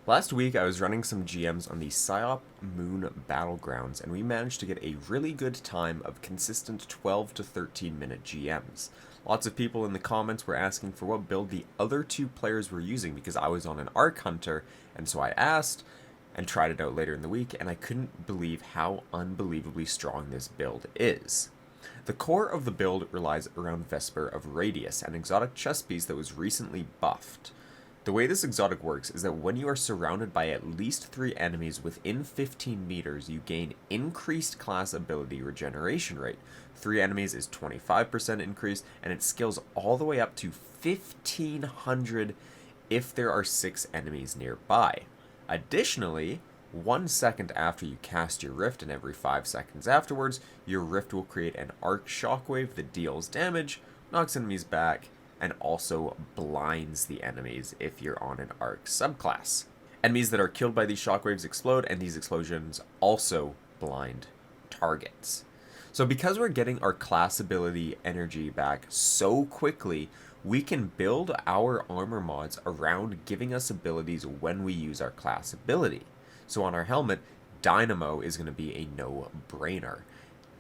Last week, I was running some GMs on the PsiOps Moon Battlegrounds, and we managed to get a really good time of consistent 12 to 13 minute GMs. Lots of people in the comments were asking for what build the other two players were using because I was on an Arc Hunter, and so I asked and tried it out later in the week, and I couldn't believe how unbelievably strong this build is. The core of the build relies around Vesper of Radius, an exotic chess piece that was recently buffed. The way this exotic works is that when you are surrounded by at least 3 enemies within 15 meters, you gain increased class ability regeneration rate. 3 enemies is 25% increase, and it scales all the way up to 1500 if there are 6 enemies nearby. Additionally, 1 second after you cast your rift and every 5 seconds afterwards, your rift will create an arc shockwave that deals damage, knocks enemies back, and also blinds the enemies if you're on an arc subclass. Enemies that are killed by these shockwaves explode, and these explosions also blind targets. So because we're getting our class ability energy back so quickly, we can build our armor mods around giving us abilities when we use our class ability. So on our helmet, Dynamo is going to be a no-brainer.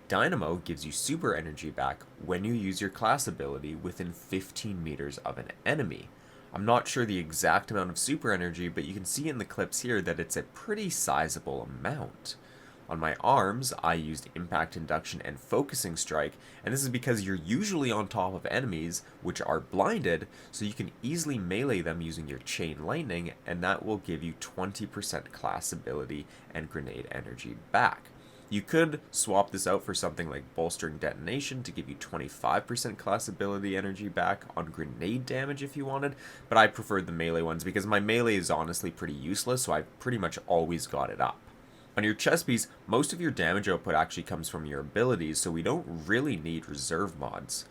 Dynamo gives you super energy back when you use your class ability within 15 meters of an enemy. I'm not sure the exact amount of super energy, but you can see in the clips here that it's a pretty sizable amount. On my arms, I used Impact Induction and Focusing Strike, and this is because you're usually on top of enemies, which are blinded, so you can easily melee them using your Chain Lightning, and that will give you 20% class ability and grenade energy back. You could swap this out for something like Bolstering Detonation to give you 25% class ability energy back on grenade damage if you wanted, but I preferred the melee ones because my melee is honestly pretty useless, so I've pretty much always got it up. On your chest piece, most of your damage output actually comes from your abilities, so we don't really need reserve mods.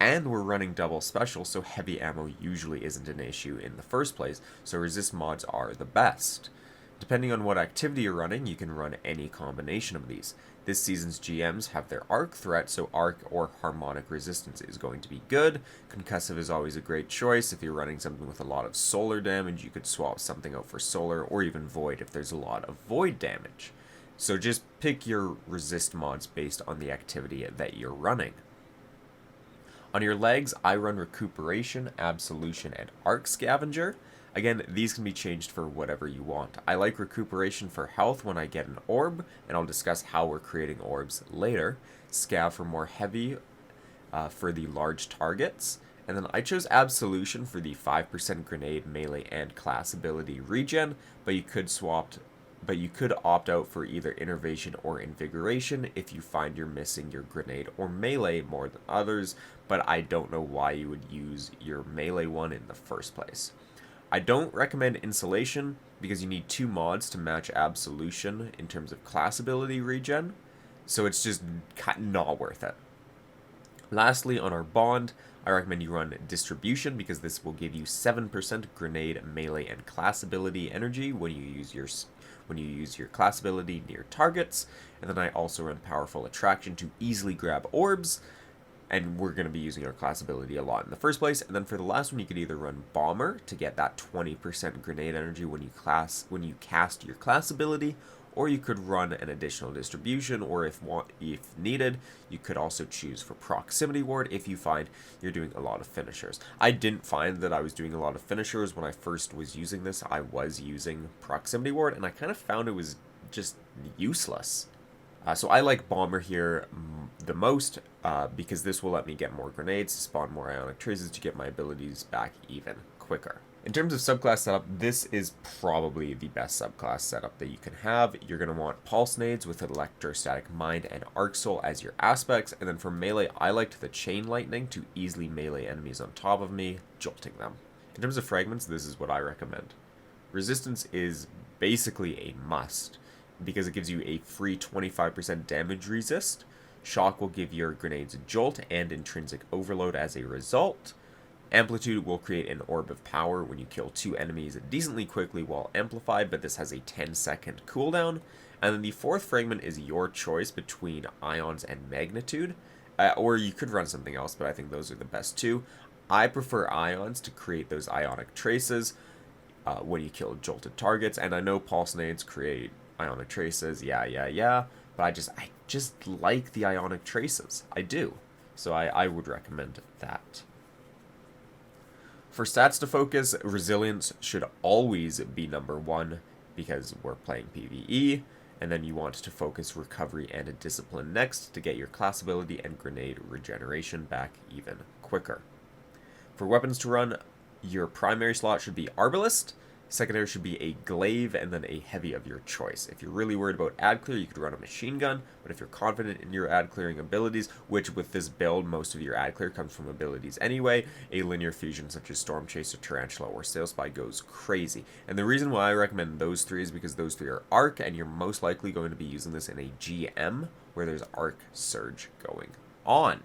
And we're running double special, so heavy ammo usually isn't an issue in the first place, so resist mods are the best. Depending on what activity you're running, you can run any combination of these. This season's GMs have their arc threat, so arc or harmonic resistance is going to be good. Concussive is always a great choice. If you're running something with a lot of solar damage, you could swap something out for solar, or even void if there's a lot of void damage. So just pick your resist mods based on the activity that you're running. On your legs, I run Recuperation, Absolution, and Arc Scavenger. Again, these can be changed for whatever you want. I like Recuperation for health when I get an orb, and I'll discuss how we're creating orbs later. Scav for more heavy for the large targets. And then I chose Absolution for the 5% grenade, melee, and class ability regen, but you could opt out for either Innervation or Invigoration if you find you're missing your grenade or melee more than others, but I don't know why you would use your melee one in the first place. I don't recommend Insulation because you need 2 mods to match Absolution in terms of class ability regen, so it's just not worth it. Lastly, on our bond, I recommend you run Distribution because this will give you 7% grenade, melee, and class ability energy when you use your class ability near targets, and then I also run Powerful Attraction to easily grab orbs, and we're going to be using our class ability a lot in the first place. And then for the last one, you could either run Bomber to get that 20% grenade energy when you cast your class ability, or you could run an additional distribution, or if needed, you could also choose for Proximity Ward if you find you're doing a lot of finishers. I didn't find that I was doing a lot of finishers when I first was using this. I was using Proximity Ward, and I kind of found it was just useless. So I like Bomber here the most because this will let me get more grenades, spawn more ionic traces to get my abilities back even quicker. In terms of subclass setup, this is probably the best subclass setup that you can have. You're going to want Pulse Nades with Electrostatic Mind and Arc Soul as your aspects, and then for melee, I liked the Chain Lightning to easily melee enemies on top of me, jolting them. In terms of fragments, this is what I recommend. Resistance is basically a must, because it gives you a free 25% damage resist. Shock will give your grenades a jolt and intrinsic overload as a result. Amplitude will create an orb of power when you kill 2 enemies decently quickly while amplified, but this has a 10-second cooldown. And then the 4th fragment is your choice between Ions and Magnitude, or you could run something else, but I think those are the best 2. I prefer Ions to create those ionic traces. when you kill jolted targets. And I know pulse nades create ionic traces, yeah, but I just like the ionic traces. I do. So I would recommend that. For stats to focus, resilience should always be number 1 because we're playing PvE, and then you want to focus recovery and discipline next to get your class ability and grenade regeneration back even quicker. For weapons to run, your primary slot should be Arbalist, secondary should be a glaive, and then a heavy of your choice. If you're really worried about ad clear, you could run a machine gun, but if you're confident in your ad clearing abilities, which with this build, most of your ad clear comes from abilities anyway, a linear fusion such as Storm Chaser, Tarantula, or Sail Spy goes crazy. And the reason why I recommend those 3 is because those 3 are arc, and you're most likely going to be using this in a GM where there's arc surge going on.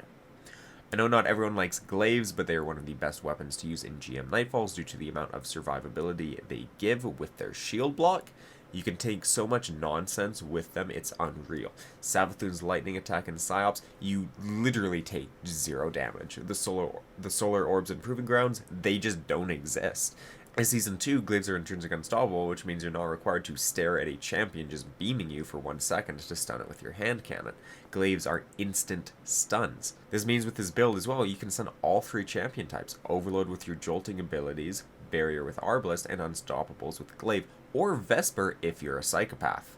I know not everyone likes glaives, but they are one of the best weapons to use in GM Nightfalls due to the amount of survivability they give with their shield block. You can take so much nonsense with them, it's unreal. Savathun's lightning attack in PsiOps, you literally take 0 damage. The solar orbs in Proving Grounds, they just don't exist. In Season 2, glaives are intrinsic unstoppable, which means you're not required to stare at a champion just beaming you for 1 second to stun it with your hand cannon. Glaives are instant stuns. This means with this build as well, you can stun all 3 champion types. Overload with your jolting abilities, barrier with Arbalist, and unstoppables with glaive, or Vesper if you're a psychopath.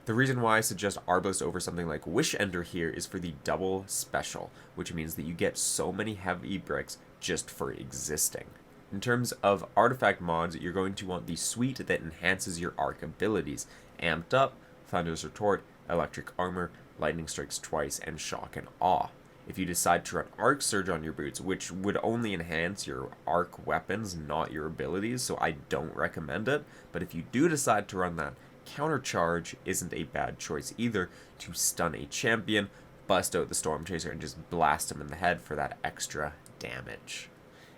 The reason why I suggest Arbalist over something like Wish Ender here is for the double special, which means that you get so many heavy bricks just for existing. In terms of artifact mods, you're going to want the suite that enhances your arc abilities. Amped Up, Thunder's Retort, Electric Armor, Lightning Strikes Twice, and Shock and Awe. If you decide to run Arc Surge on your boots, which would only enhance your arc weapons, not your abilities, so I don't recommend it, but if you do decide to run that, Counter Charge isn't a bad choice either to stun a champion, bust out the Storm Chaser, and just blast him in the head for that extra damage.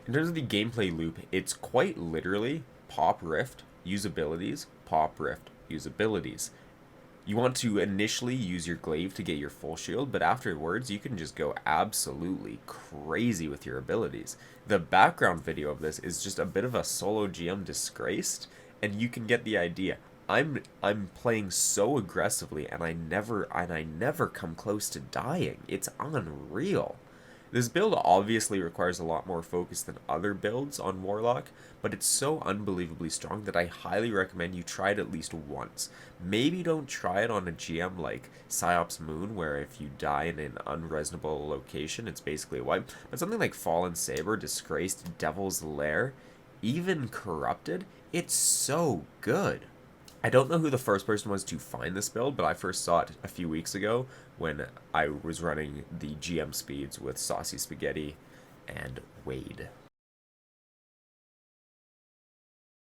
In terms of the gameplay loop, it's quite literally pop rift, use abilities, pop rift, use abilities. You want to initially use your glaive to get your full shield, but afterwards you can just go absolutely crazy with your abilities. The background video of this is just a bit of a solo GM disgraced, and you can get the idea. I'm playing so aggressively, and I never come close to dying. It's unreal. This build obviously requires a lot more focus than other builds on Warlock, but it's so unbelievably strong that I highly recommend you try it at least once. Maybe don't try it on a GM like PsiOps Moon, where if you die in an unreasonable location, it's basically a wipe. But something like Fallen Saber, Disgraced, Devil's Lair, even Corrupted, it's so good. I don't know who the first person was to find this build, but I first saw it a few weeks ago when I was running the GM speeds with Saucy Spaghetti and Wade.